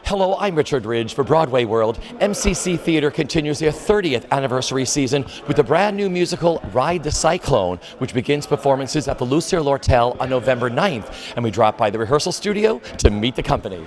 Hello, I'm Richard Ridge for BroadwayWorld. MCC Theater continues their 30th anniversary season with the brand new musical Ride the Cyclone, which begins performances at the Lucille Lortel on November 9th. And we drop by the rehearsal studio to meet the company.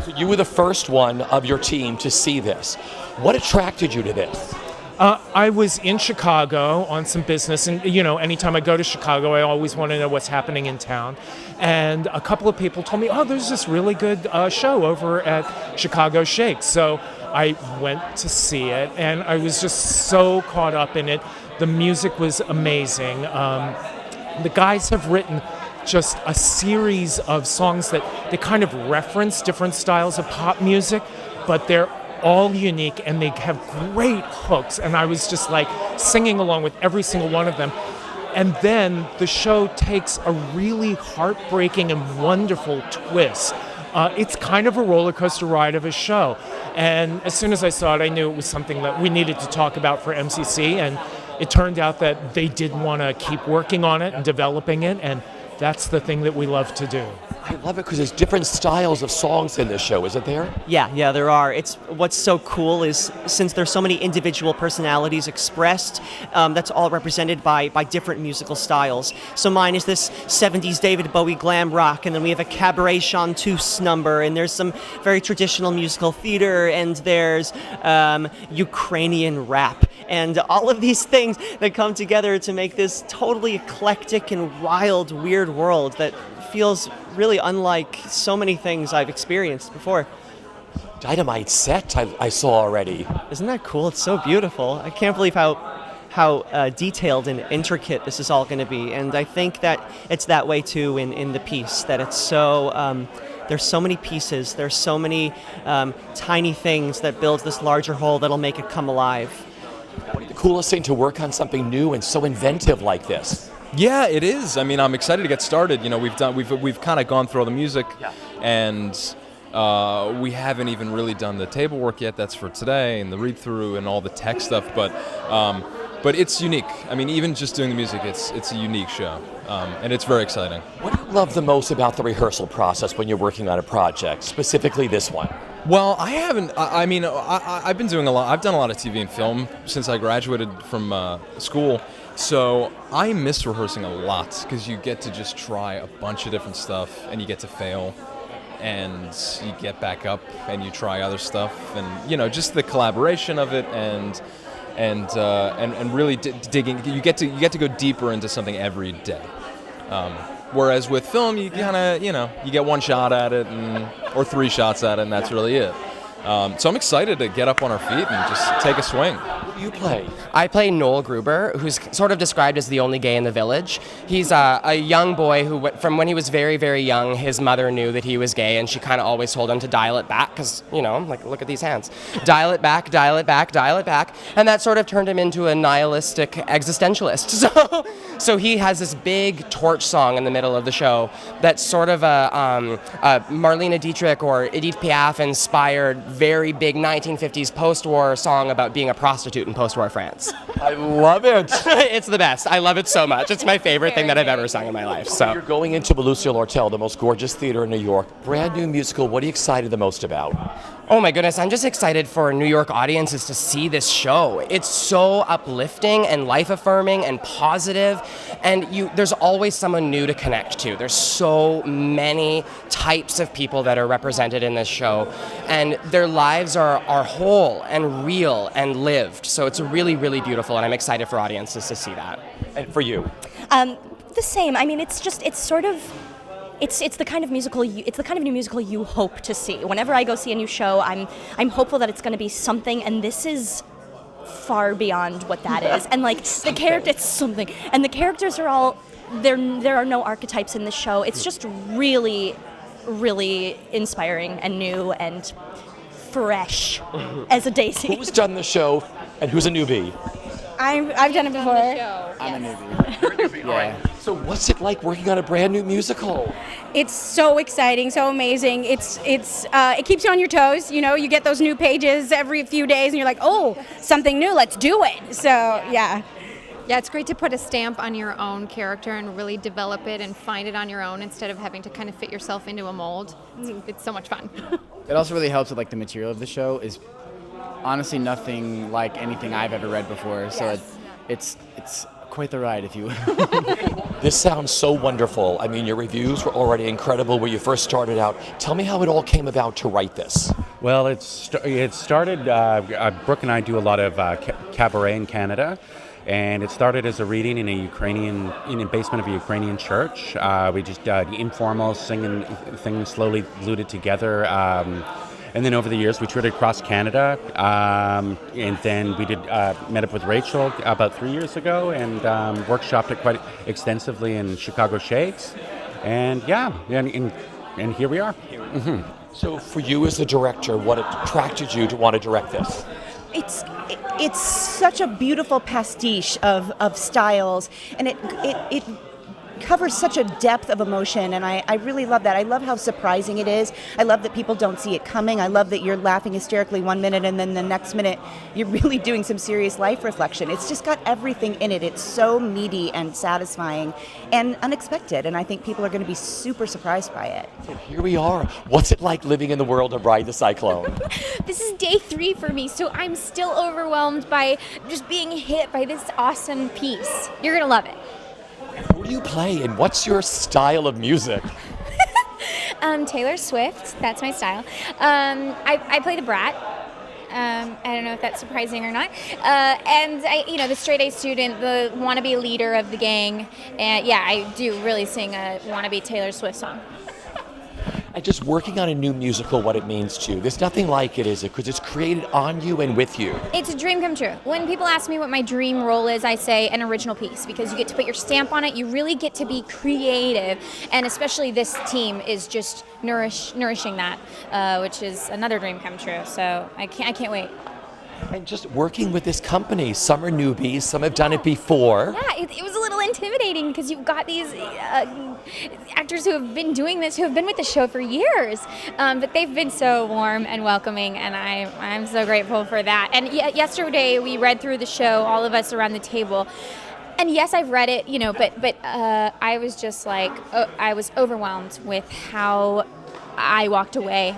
So you were the first one of your team to see this. What attracted you to this? I was in Chicago on some business, and anytime I go to Chicago, I always want to know what's happening in town. And a couple of people told me, oh, there's this really good show over at Chicago Shakes. So I went to see it, and I was just so caught up in it. The music was amazing. The guys have written just a series of songs that they kind of reference different styles of pop music, but they're all unique and they have great hooks, and I was just like singing along with every single one of them. And then the show takes a really heartbreaking and wonderful twist. It's kind of a roller coaster ride of a show, and as soon as I saw it, I knew it was something that we needed to talk about for MCC, and it turned out that they did want to keep working on it and developing it, and that's the thing that we love to do. I love it because there's different styles of songs in this show, isn't there? Yeah, there are. What's so cool is since there's so many individual personalities expressed, that's all represented by different musical styles. So mine is this 70s David Bowie glam rock, and then we have a cabaret chanteuse number, and there's some very traditional musical theater, and there's Ukrainian rap, and all of these things that come together to make this totally eclectic and wild, weird world that feels really unlike so many things I've experienced before. Dynamite set I saw already. Isn't that cool? It's so beautiful. I can't believe how detailed and intricate this is all going to be. And I think that it's that way too in the piece, that it's so there's so many pieces, there's so many tiny things that builds this larger whole that'll make it come alive. The coolest thing to work on something new and so inventive like this. Yeah, it is. I mean, I'm excited to get started. We've kind of gone through all the music, and we haven't even really done the table work yet. That's for today, and the read through and all the tech stuff. But it's unique. I mean, even just doing the music, it's a unique show, and it's very exciting. What do you love the most about the rehearsal process when you're working on a project, specifically this one? Well, I haven't. I've been doing a lot. I've done a lot of TV and film since I graduated from school. So I miss rehearsing a lot because you get to just try a bunch of different stuff, and you get to fail, and you get back up and you try other stuff, and just the collaboration of it, and really digging. You get to go deeper into something every day. Whereas with film, you kind of you get one shot at it or three shots at it, and that's really it. So I'm excited to get up on our feet and just take a swing. Who do you play? I play Noel Gruber, who's sort of described as the only gay in the village. He's a young boy who, from when he was very, very young, his mother knew that he was gay, and she kind of always told him to dial it back, because, look at these hands. Dial it back, dial it back, dial it back. And that sort of turned him into a nihilistic existentialist. So he has this big torch song in the middle of the show that's sort of a Marlene Dietrich or Edith Piaf-inspired, very big 1950s post-war song about being a prostitute in post-war France. I love it. It's the best. I love it so much. It's my favorite thing that I've ever sung in my life. So you're going into the Lucille Lortel, the most gorgeous theater in New York. Brand new musical. What are you excited the most about? Oh my goodness, I'm just excited for New York audiences to see this show. It's so uplifting and life-affirming and positive, and there's always someone new to connect to. There's so many types of people that are represented in this show, and their lives are whole and real and lived. So it's really, really beautiful, and I'm excited for audiences to see that. And for you? The same. I mean, it's the kind of musical new musical you hope to see. Whenever I go see a new show, I'm hopeful that it's going to be something, and this is far beyond what that is. And the character, it's something. And the characters are all there are no archetypes in this show. It's just really, really inspiring and new and fresh as a daisy. Who's done the show and who's a newbie? I've done it before. I'm a newbie. You're a newbie, all right. So what's it like working on a brand new musical? It's so exciting, so amazing. It keeps you on your toes. You get those new pages every few days, and you're like, oh, something new. Let's do it. So yeah. Yeah, it's great to put a stamp on your own character and really develop it and find it on your own instead of having to kind of fit yourself into a mold. It's so much fun. It also really helps with like the material of the show is honestly nothing like anything I've ever read before. So it's quite the ride, if you will. This sounds so wonderful. I mean, your reviews were already incredible when you first started out. Tell me how it all came about to write this. Well, it started, Brooke and I do a lot of cabaret in Canada, and it started as a reading in a basement of a Ukrainian church. We just informal singing things, slowly glued it together. And then over the years, we toured across Canada, and then we met up with Rachel about 3 years ago and workshopped it quite extensively in Chicago Shakes. And and here we are. Mm-hmm. So for you as the director, what attracted you to want to direct this? It's such a beautiful pastiche of styles, and it covers such a depth of emotion, and I really love that. I love how surprising it is. I love that people don't see it coming. I love that you're laughing hysterically 1 minute and then the next minute you're really doing some serious life reflection. It's just got everything in it. It's so meaty and satisfying and unexpected, and I think people are going to be super surprised by it. So here we are. What's it like living in the world of Ride the Cyclone? This is day 3 for me, so I'm still overwhelmed by just being hit by this awesome piece. You're going to love it. Who do you play and what's your style of music? Taylor Swift, that's my style. I play the brat. I don't know if that's surprising or not. And the straight A student, the wannabe leader of the gang. And yeah, I do really sing a wannabe Taylor Swift song. And just working on a new musical, what it means to you. There's nothing like it, is it? Because it's created on you and with you. It's a dream come true. When people ask me what my dream role is, I say an original piece, because you get to put your stamp on it. You really get to be creative, and especially this team is just nourishing that, which is another dream come true. So I can't wait. And just working with this company, some are newbies, some have done it before. Yeah, it was a little intimidating because you've got these actors who have been doing this, who have been with the show for years, but they've been so warm and welcoming, and I'm so grateful for that. And yesterday we read through the show, all of us around the table. And yes, I've read it, but I was just like, I was overwhelmed with how I walked away.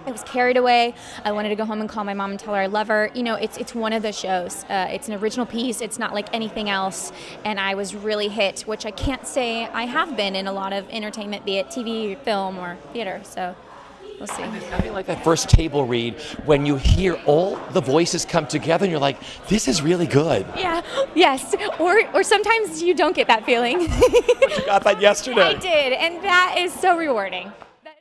I was carried away. I wanted to go home and call my mom and tell her I love her. It's one of those shows. It's an original piece. It's not like anything else. And I was really hit, which I can't say I have been in a lot of entertainment, be it TV, film, or theater. So we'll see. There's nothing like that first table read when you hear all the voices come together and you're like, this is really good. Yeah, yes. Or sometimes you don't get that feeling. But you got that yesterday. I did, and that is so rewarding.